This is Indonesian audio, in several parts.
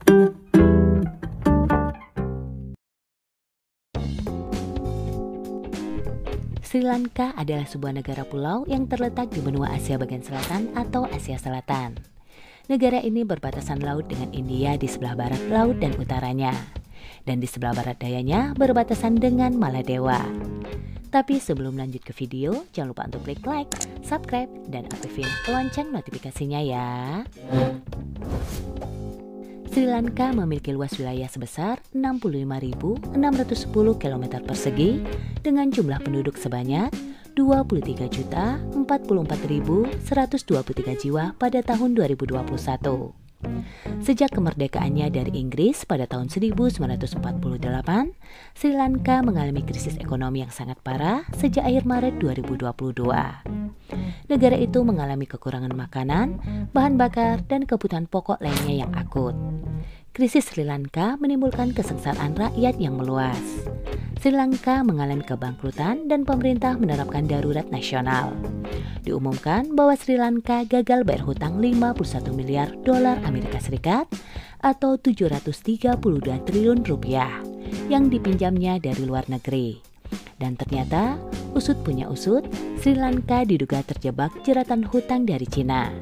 Sri Lanka adalah sebuah negara pulau yang terletak di benua Asia bagian selatan atau Asia Selatan. Negara ini berbatasan laut dengan India di sebelah barat laut dan utaranya, dan di sebelah barat dayanya berbatasan dengan Maladewa. Tapi sebelum lanjut ke video, jangan lupa untuk klik like, subscribe, dan aktifin lonceng notifikasinya ya. Sri Lanka memiliki luas wilayah sebesar 65.610 km persegi dengan jumlah penduduk sebanyak 23.044.123 jiwa pada tahun 2021. Sejak kemerdekaannya dari Inggris pada tahun 1948, Sri Lanka mengalami krisis ekonomi yang sangat parah sejak akhir Maret 2022. Negara itu mengalami kekurangan makanan, bahan bakar, dan kebutuhan pokok lainnya yang akut. Krisis Sri Lanka menimbulkan kesengsaraan rakyat yang meluas. Sri Lanka mengalami kebangkrutan dan pemerintah menerapkan darurat nasional. Diumumkan bahwa Sri Lanka gagal bayar hutang 51 miliar dolar Amerika Serikat atau 732 triliun rupiah yang dipinjamnya dari luar negeri. Dan ternyata, usut punya usut, Sri Lanka diduga terjebak jeratan hutang dari Cina.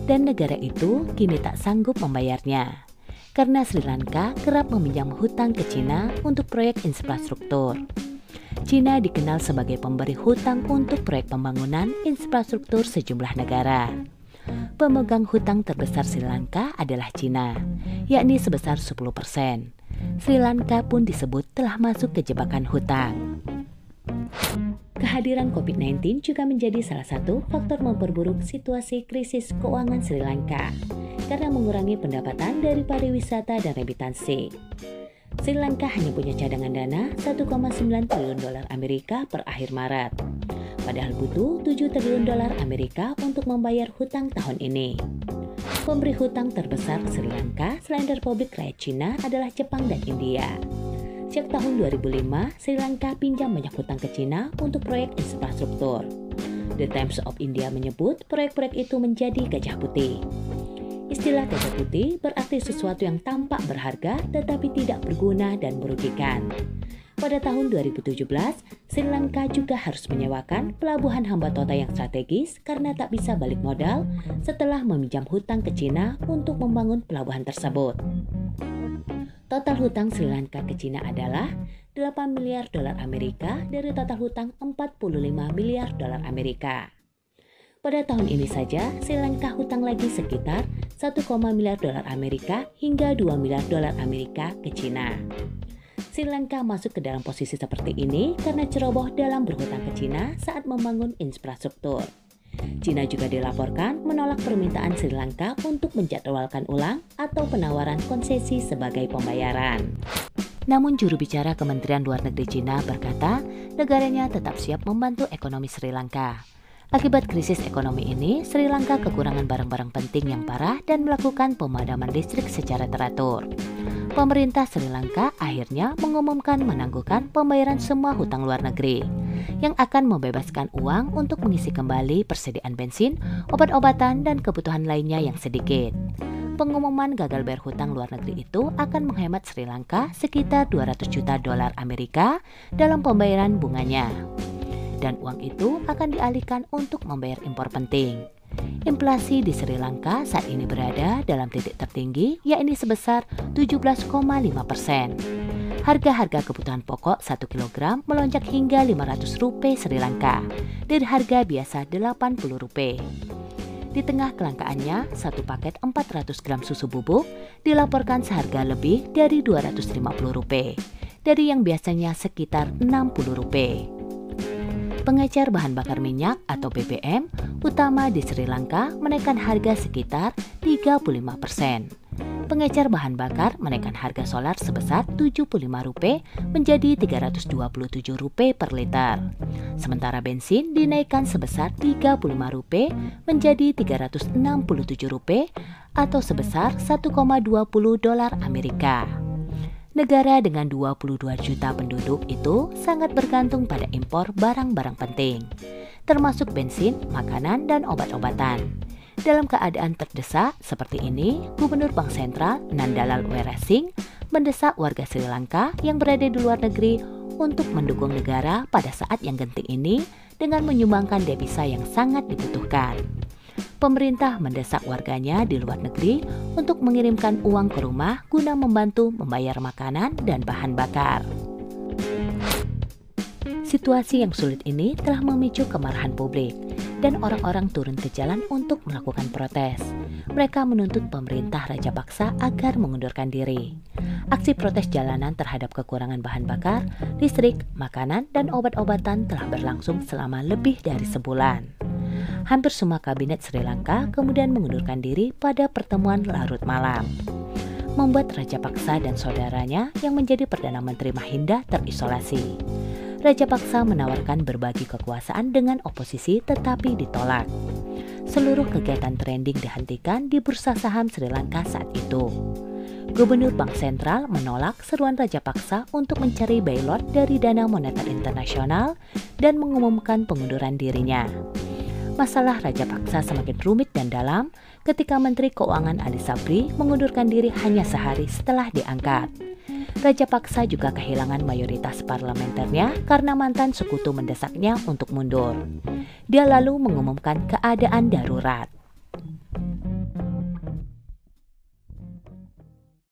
Dan negara itu kini tak sanggup membayarnya. Karena Sri Lanka kerap meminjam hutang ke Cina untuk proyek infrastruktur. Cina dikenal sebagai pemberi hutang untuk proyek pembangunan infrastruktur sejumlah negara. Pemegang hutang terbesar Sri Lanka adalah Cina, yakni sebesar 10%. Sri Lanka pun disebut telah masuk ke jebakan hutang. Kehadiran COVID-19 juga menjadi salah satu faktor memperburuk situasi krisis keuangan Sri Lanka karena mengurangi pendapatan dari pariwisata dan remitansi. Sri Lanka hanya punya cadangan dana 1,9 triliun dolar Amerika per akhir Maret, padahal butuh 7 triliun dolar Amerika untuk membayar hutang tahun ini. Pemberi hutang terbesar Sri Lanka selain Republik Rakyat Cina adalah Jepang dan India. Sejak tahun 2005, Sri Lanka pinjam banyak hutang ke Cina untuk proyek infrastruktur. The Times of India menyebut proyek-proyek itu menjadi gajah putih. Istilah gajah putih berarti sesuatu yang tampak berharga tetapi tidak berguna dan merugikan. Pada tahun 2017, Sri Lanka juga harus menyewakan pelabuhan Hambantota yang strategis karena tak bisa balik modal setelah meminjam hutang ke Cina untuk membangun pelabuhan tersebut. Total hutang Sri Lanka ke Cina adalah 8 miliar dolar Amerika dari total hutang 45 miliar dolar Amerika. Pada tahun ini saja, Sri Lanka hutang lagi sekitar 1, miliar dolar Amerika hingga 2 miliar dolar Amerika ke Cina. Sri Lanka masuk ke dalam posisi seperti ini karena ceroboh dalam berhutang ke Cina saat membangun infrastruktur. Cina juga dilaporkan menolak permintaan Sri Lanka untuk menjadwalkan ulang atau penawaran konsesi sebagai pembayaran. Namun juru bicara Kementerian Luar Negeri Cina berkata, negaranya tetap siap membantu ekonomi Sri Lanka. Akibat krisis ekonomi ini, Sri Lanka kekurangan barang-barang penting yang parah dan melakukan pemadaman listrik secara teratur. Pemerintah Sri Lanka akhirnya mengumumkan menangguhkan pembayaran semua hutang luar negeri, yang akan membebaskan uang untuk mengisi kembali persediaan bensin, obat-obatan, dan kebutuhan lainnya yang sedikit. Pengumuman gagal bayar hutang luar negeri itu akan menghemat Sri Lanka sekitar 200 juta dolar Amerika dalam pembayaran bunganya. Dan uang itu akan dialihkan untuk membayar impor penting. Inflasi di Sri Lanka saat ini berada dalam titik tertinggi, yakni sebesar 17,5%. Harga-harga kebutuhan pokok 1 kg melonjak hingga 500 rupiah Sri Lanka dari harga biasa 80 rupiah. Di tengah kelangkaannya, satu paket 400 gram susu bubuk dilaporkan seharga lebih dari 250 rupiah, dari yang biasanya sekitar 60 rupiah. Pengecer bahan bakar minyak atau BBM utama di Sri Lanka menaikkan harga sekitar 35%. Pengecer bahan bakar menaikkan harga solar sebesar 75 rupiah menjadi 327 rupiah per liter. Sementara bensin dinaikkan sebesar 35 rupiah menjadi 367 rupiah atau sebesar 1,20 dolar Amerika. Negara dengan 22 juta penduduk itu sangat bergantung pada impor barang-barang penting, termasuk bensin, makanan, dan obat-obatan. Dalam keadaan terdesak seperti ini, Gubernur Bank Sentral Nandalal Weerasinghe mendesak warga Sri Lanka yang berada di luar negeri untuk mendukung negara pada saat yang genting ini dengan menyumbangkan devisa yang sangat dibutuhkan. Pemerintah mendesak warganya di luar negeri untuk mengirimkan uang ke rumah guna membantu membayar makanan dan bahan bakar. Situasi yang sulit ini telah memicu kemarahan publik dan orang-orang turun ke jalan untuk melakukan protes. Mereka menuntut pemerintah Rajapaksa agar mengundurkan diri. Aksi protes jalanan terhadap kekurangan bahan bakar, listrik, makanan, dan obat-obatan telah berlangsung selama lebih dari sebulan. Hampir semua kabinet Sri Lanka kemudian mengundurkan diri pada pertemuan larut malam, membuat Rajapaksa dan saudaranya yang menjadi Perdana Menteri Mahinda terisolasi. Rajapaksa menawarkan berbagi kekuasaan dengan oposisi tetapi ditolak. Seluruh kegiatan trading dihentikan di bursa saham Sri Lanka saat itu. Gubernur Bank Sentral menolak seruan Rajapaksa untuk mencari bailout dari Dana Moneter Internasional dan mengumumkan pengunduran dirinya. Masalah Rajapaksa semakin rumit dan dalam ketika Menteri Keuangan Ali Sabri mengundurkan diri hanya sehari setelah diangkat. Rajapaksa juga kehilangan mayoritas parlementernya karena mantan sekutu mendesaknya untuk mundur. Dia lalu mengumumkan keadaan darurat.